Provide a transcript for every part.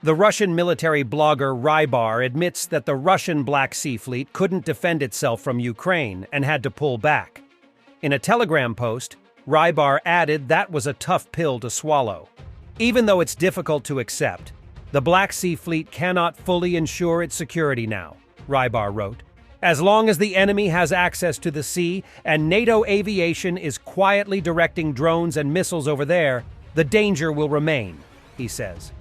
The Russian military blogger Rybar admits that the Russian Black Sea Fleet couldn't defend itself from Ukraine and had to pull back. In a Telegram post, Rybar added that was a tough pill to swallow. Even though it's difficult to accept, the Black Sea Fleet cannot fully ensure its security now, Rybar wrote. As long as the enemy has access to the sea and NATO aviation is quietly directing drones and missiles over there, the danger will remain, he says.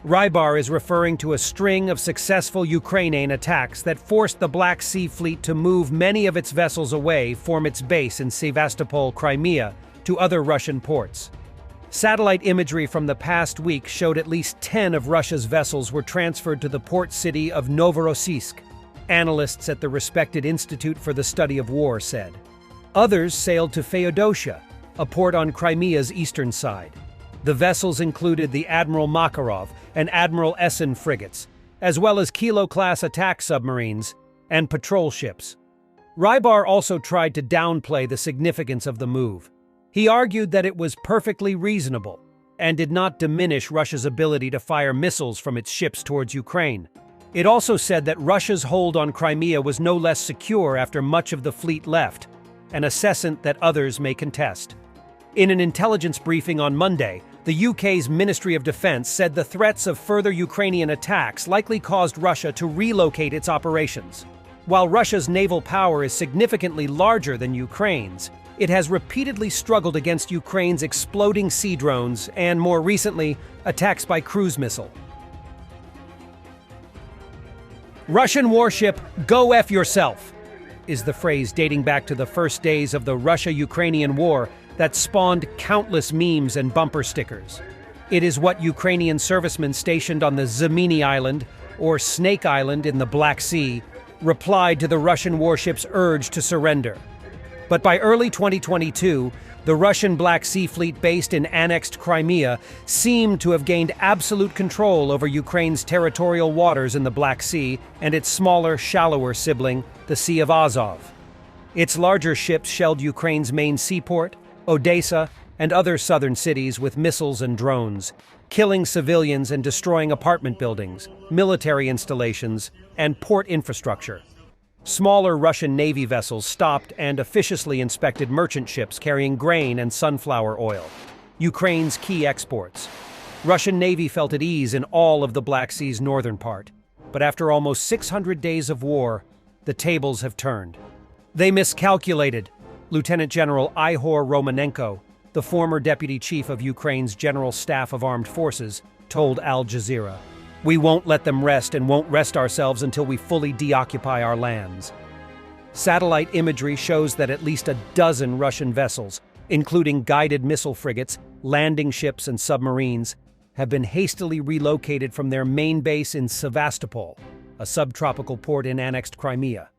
Rybar is referring to a string of successful Ukrainian attacks that forced the Black Sea Fleet to move many of its vessels away from its base in Sevastopol, Crimea, to other Russian ports. Satellite imagery from the past week showed at least 10 of Russia's vessels were transferred to the port city of Novorossiysk, analysts at the respected Institute for the Study of War said. Others sailed to Feodosia, a port on Crimea's eastern side. The vessels included the Admiral Makarov and Admiral Essen frigates, as well as Kilo-class attack submarines and patrol ships. Rybar also tried to downplay the significance of the move. He argued that it was perfectly reasonable and did not diminish Russia's ability to fire missiles from its ships towards Ukraine. It also said that Russia's hold on Crimea was no less secure after much of the fleet left, an assessment that others may contest. In an intelligence briefing on Monday, the UK's Ministry of Defence said the threats of further Ukrainian attacks likely caused Russia to relocate its operations. While Russia's naval power is significantly larger than Ukraine's, it has repeatedly struggled against Ukraine's exploding sea drones and, more recently, attacks by cruise missile. Russian warship, go F yourself, is the phrase dating back to the first days of the Russia-Ukrainian war that spawned countless memes and bumper stickers. It is what Ukrainian servicemen stationed on the Zemini Island, or Snake Island in the Black Sea, replied to the Russian warship's urge to surrender. But by early 2022, the Russian Black Sea Fleet based in annexed Crimea seemed to have gained absolute control over Ukraine's territorial waters in the Black Sea and its smaller, shallower sibling, the Sea of Azov. Its larger ships shelled Ukraine's main seaport, Odessa, and other southern cities with missiles and drones, killing civilians and destroying apartment buildings, military installations, and port infrastructure. Smaller Russian Navy vessels stopped and officiously inspected merchant ships carrying grain and sunflower oil, Ukraine's key exports. Russian Navy felt at ease in all of the Black Sea's northern part, but after almost 600 days of war, the tables have turned. They miscalculated, Lieutenant General Ihor Romanenko, the former deputy chief of Ukraine's General Staff of Armed Forces, told Al Jazeera. We won't let them rest and won't rest ourselves until we fully deoccupy our lands. Satellite imagery shows that at least a dozen Russian vessels, including guided missile frigates, landing ships, and submarines, have been hastily relocated from their main base in Sevastopol, a subtropical port in annexed Crimea.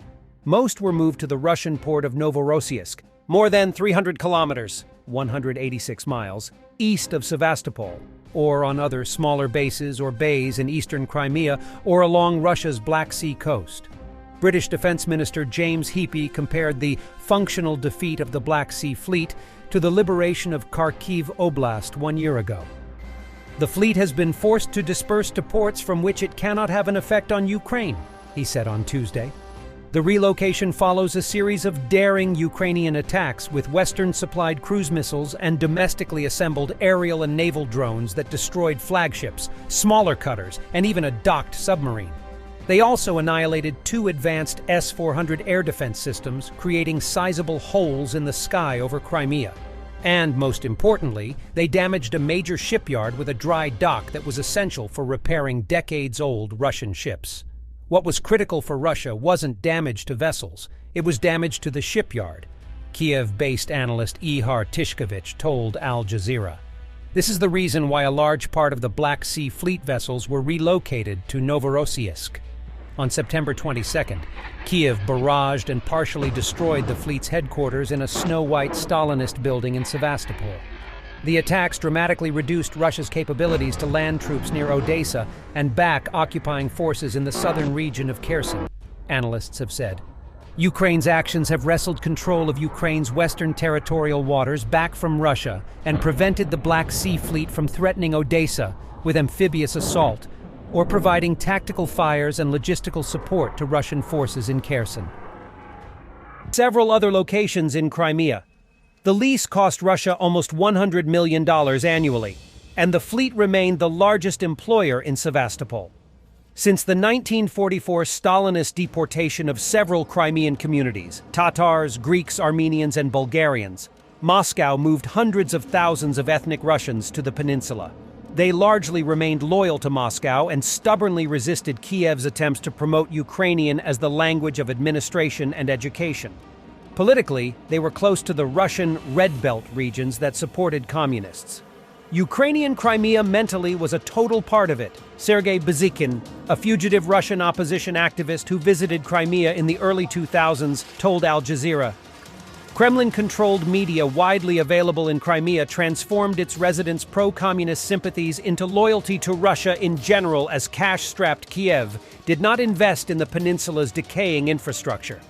Most were moved to the Russian port of Novorossiysk, more than 300 kilometers, 186 miles, east of Sevastopol, or on other smaller bases or bays in eastern Crimea or along Russia's Black Sea coast. British Defense Minister James Heappey compared the functional defeat of the Black Sea Fleet to the liberation of Kharkiv Oblast 1 year ago. The fleet has been forced to disperse to ports from which it cannot have an effect on Ukraine, he said on Tuesday. The relocation follows a series of daring Ukrainian attacks with Western-supplied cruise missiles and domestically assembled aerial and naval drones that destroyed flagships, smaller cutters, and even a docked submarine. They also annihilated 2 advanced S-400 air defense systems, creating sizable holes in the sky over Crimea. And, most importantly, they damaged a major shipyard with a dry dock that was essential for repairing decades-old Russian ships. What was critical for Russia wasn't damage to vessels, it was damage to the shipyard, Kiev-based analyst Ihar Tishkovich told Al Jazeera. This is the reason why a large part of the Black Sea Fleet vessels were relocated to Novorossiysk. On September 22nd, Kiev barraged and partially destroyed the fleet's headquarters in a snow-white Stalinist building in Sevastopol. The attacks dramatically reduced Russia's capabilities to land troops near Odessa and back occupying forces in the southern region of Kherson, analysts have said. Ukraine's actions have wrestled control of Ukraine's western territorial waters back from Russia and prevented the Black Sea Fleet from threatening Odessa with amphibious assault or providing tactical fires and logistical support to Russian forces in Kherson. Several other locations in Crimea. The lease cost Russia almost $100 million annually, and the fleet remained the largest employer in Sevastopol. Since the 1944 Stalinist deportation of several Crimean communities, Tatars, Greeks, Armenians, and Bulgarians, Moscow moved hundreds of thousands of ethnic Russians to the peninsula. They largely remained loyal to Moscow and stubbornly resisted Kiev's attempts to promote Ukrainian as the language of administration and education. Politically, they were close to the Russian Red Belt regions that supported communists. Ukrainian Crimea mentally was a total part of it. Sergei Bazikhin, a fugitive Russian opposition activist who visited Crimea in the early 2000s, told Al Jazeera, Kremlin-controlled media widely available in Crimea transformed its residents' pro-communist sympathies into loyalty to Russia in general as cash-strapped Kiev did not invest in the peninsula's decaying infrastructure.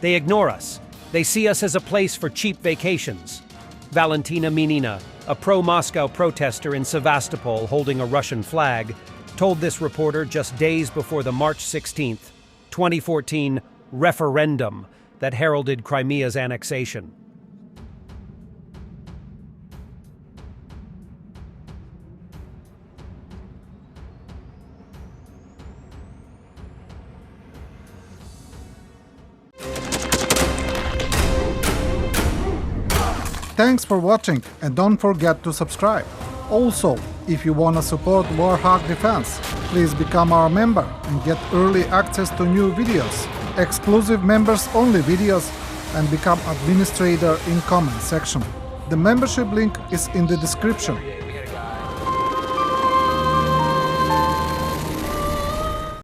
They ignore us. They see us as a place for cheap vacations. Valentina Minina, a pro-Moscow protester in Sevastopol holding a Russian flag, told this reporter just days before the March 16, 2014 referendum that heralded Crimea's annexation. Thanks for watching and don't forget to subscribe. Also, if you wanna support Warhawk Defense, please become our member and get early access to new videos, exclusive members-only videos, and become administrator in comment section. The membership link is in the description.